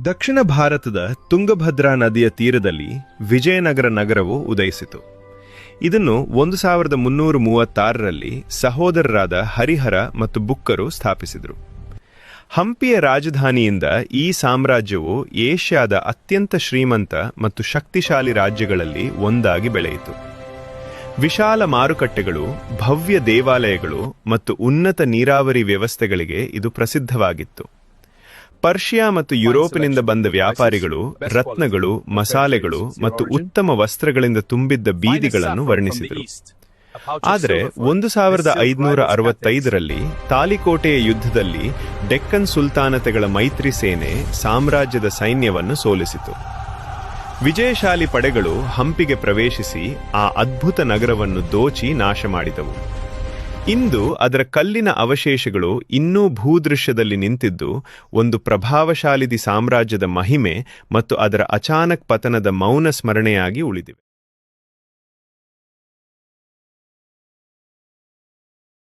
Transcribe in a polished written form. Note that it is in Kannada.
ದಕ್ಷಿಣ ಭಾರತದ ತುಂಗಭದ್ರಾ ನದಿಯ ತೀರದಲ್ಲಿ ವಿಜಯನಗರ ನಗರವು ಉದಯಿಸಿತು. ಇದನ್ನು 1336ರಲ್ಲಿ ಸಹೋದರರಾದ ಹರಿಹರ ಮತ್ತು ಬುಕ್ಕರು ಸ್ಥಾಪಿಸಿದರು. ಹಂಪಿಯ ರಾಜಧಾನಿಯಿಂದ ಈ ಸಾಮ್ರಾಜ್ಯವು ಏಷ್ಯಾದ ಅತ್ಯಂತ ಶ್ರೀಮಂತ ಮತ್ತು ಶಕ್ತಿಶಾಲಿ ರಾಜ್ಯಗಳಲ್ಲಿ ಒಂದಾಗಿ ಬೆಳೆಯಿತು. ವಿಶಾಲ ಮಾರುಕಟ್ಟೆಗಳು, ಭವ್ಯ ದೇವಾಲಯಗಳು ಮತ್ತು ಉನ್ನತ ನೀರಾವರಿ ವ್ಯವಸ್ಥೆಗಳಿಗೆ ಇದು ಪ್ರಸಿದ್ಧವಾಗಿತ್ತು. ಪರ್ಷಿಯಾ ಮತ್ತು ಯುರೋಪಿನಿಂದ ಬಂದ ವ್ಯಾಪಾರಿಗಳು ರತ್ನಗಳು, ಮಸಾಲೆಗಳು ಮತ್ತು ಉತ್ತಮ ವಸ್ತ್ರಗಳಿಂದ ತುಂಬಿದ್ದ ಬೀದಿಗಳನ್ನು ವರ್ಣಿಸಿದರು. ಆದರೆ 1565ರಲ್ಲಿ ತಾಲಿಕೋಟೆಯ ಯುದ್ಧದಲ್ಲಿ ಡೆಕ್ಕನ್ ಸುಲ್ತಾನತೆಗಳ ಮೈತ್ರಿ ಸೇನೆ ಸಾಮ್ರಾಜ್ಯದ ಸೈನ್ಯವನ್ನು ಸೋಲಿಸಿತು. ವಿಜಯಶಾಲಿ ಪಡೆಗಳು ಹಂಪಿಗೆ ಪ್ರವೇಶಿಸಿ ಆ ಅದ್ಭುತ ನಗರವನ್ನು ದೋಚಿ ನಾಶ ಮಾಡಿದವು. ಇಂದು ಅದರ ಕಲ್ಲಿನ ಅವಶೇಷಗಳು ಇನ್ನೂ ಭೂದೃಶ್ಯದಲ್ಲಿ ನಿಂತಿದ್ದು ಒಂದು ಪ್ರಭಾವಶಾಲಿ ಸಾಮ್ರಾಜ್ಯದ ಮಹಿಮೆ ಮತ್ತು ಅದರ ಅಚಾನಕ್ ಪತನದ ಮೌನ ಸ್ಮರಣೆಯಾಗಿ ಉಳಿದಿವೆ.